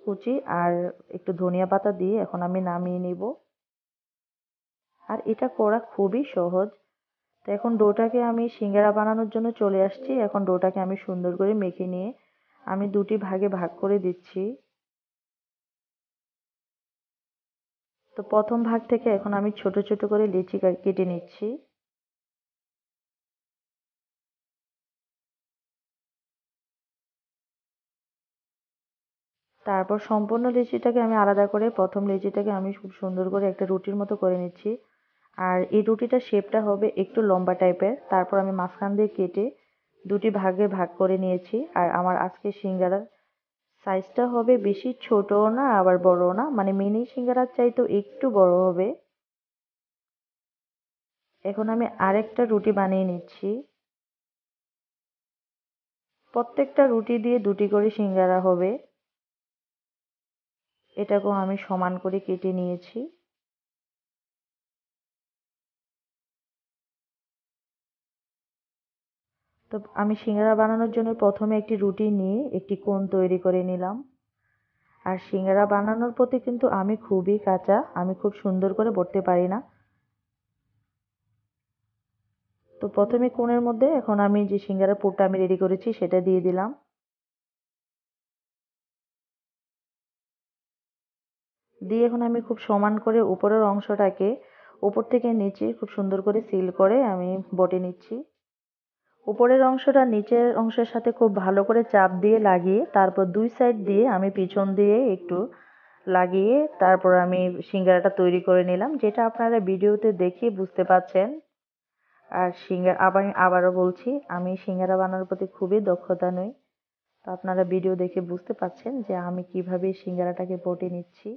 কুচি আর একটু ধনিয়া পাতা দিয়ে এখন আমি নামিয়ে নিব। আর এটা করা খুবই সহজ। তো এখন ডোটাকে আমি সিঙ্গারা বানানোর জন্য চলে আসছি। এখন ডোটাকে আমি সুন্দর করে মেখে নিয়ে আমি দুটি ভাগে ভাগ করে দিচ্ছি। তো প্রথম ভাগ থেকে এখন আমি ছোট ছোট করে লিচি কেটে নিচ্ছি। তারপর সম্পূর্ণ লিচিটাকে আমি আলাদা করে প্রথম লিচিটাকে আমি খুব সুন্দর করে একটা রুটির মতো করে নিচ্ছি। আর এই রুটিটার শেপটা হবে একটু লম্বা টাইপের। তারপর আমি মাঝখান দিয়ে কেটে দুটি ভাগে ভাগ করে নিয়েছি। আর আমার আজকে সিঙ্গারার সাইজটা হবে বেশি ছোটও না আবার বড়ও না, মানে মিনি সিঙ্গারার চাইতেও একটু বড় হবে। এখন আমি আরেকটা রুটি বানিয়ে নিচ্ছি। প্রত্যেকটা রুটি দিয়ে দুটি করে সিঙ্গারা হবে। এটাকেও আমি সমান করে কেটে নিয়েছি। তো আমি সিঙ্গারা বানানোর জন্য প্রথমে একটি রুটি নিয়ে একটি কোণ তৈরি করে নিলাম। আর সিঙ্গারা বানানোর প্রতি কিন্তু আমি খুবই কাঁচা, আমি খুব সুন্দর করে বটতে পারি না। তো প্রথমে কোণের মধ্যে এখন আমি যে সিঙ্গারার পুরটা আমি রেডি করেছি সেটা দিয়ে দিলাম। দিয়ে এখন আমি খুব সমান করে উপরের অংশটাকে উপর থেকে নিচে খুব সুন্দর করে সিল করে আমি বটে নিচ্ছি। উপরের অংশটা নিচের অংশের সাথে খুব ভালো করে চাপ দিয়ে লাগিয়ে তারপর দুই সাইড দিয়ে আমি পিছন দিয়ে একটু লাগিয়ে তারপর আমি সিঙ্গারাটা তৈরি করে নিলাম, যেটা আপনারা ভিডিওতে দেখে বুঝতে পাচ্ছেন। আর আবারও বলছি, আমি সিঙ্গারা বানানোর প্রতি খুবই দক্ষতা নই। তো আপনারা ভিডিও দেখে বুঝতে পাচ্ছেন যে আমি কিভাবে সিঙ্গারাটাকে বটে নিচ্ছি।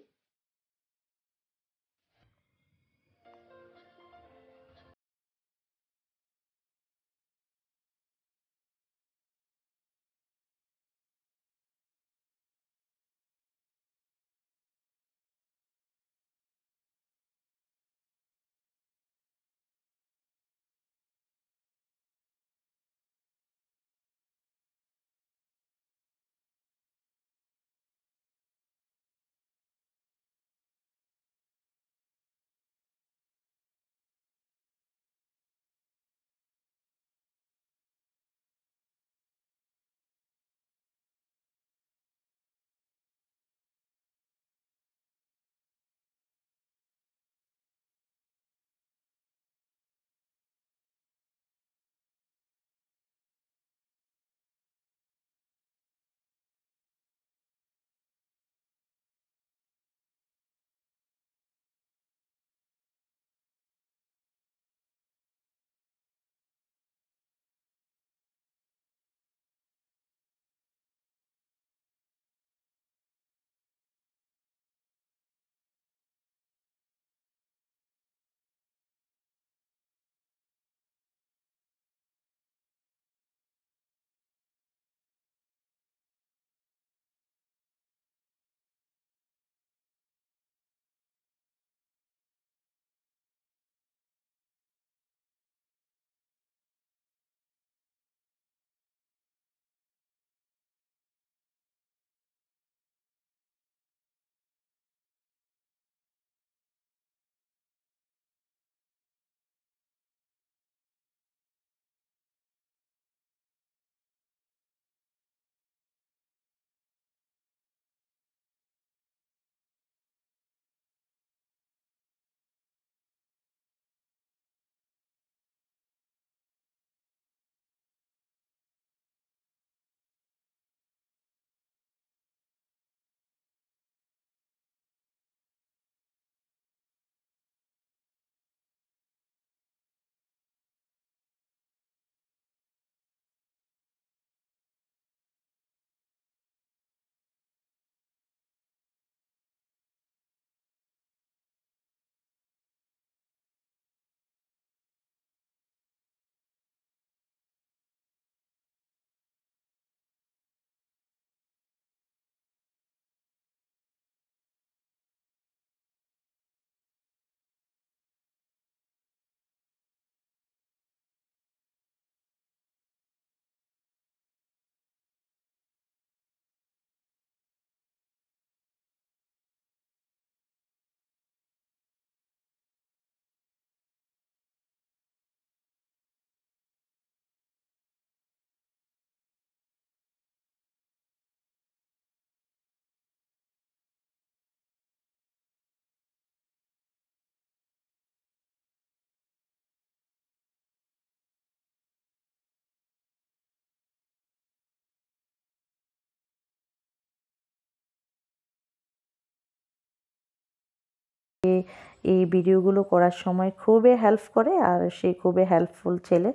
এই ভিডিওগুলো করার সময় খুবই হেল্প করে, আর সে খুবই হেল্পফুল ছেলে।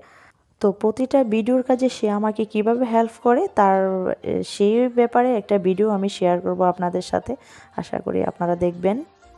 তো প্রতিটা ভিডিওর কাজে সে আমাকে কিভাবে হেল্প করে তার সেই ব্যাপারে একটা ভিডিও আমি শেয়ার করব আপনাদের সাথে। আশা করি আপনারা দেখবেন।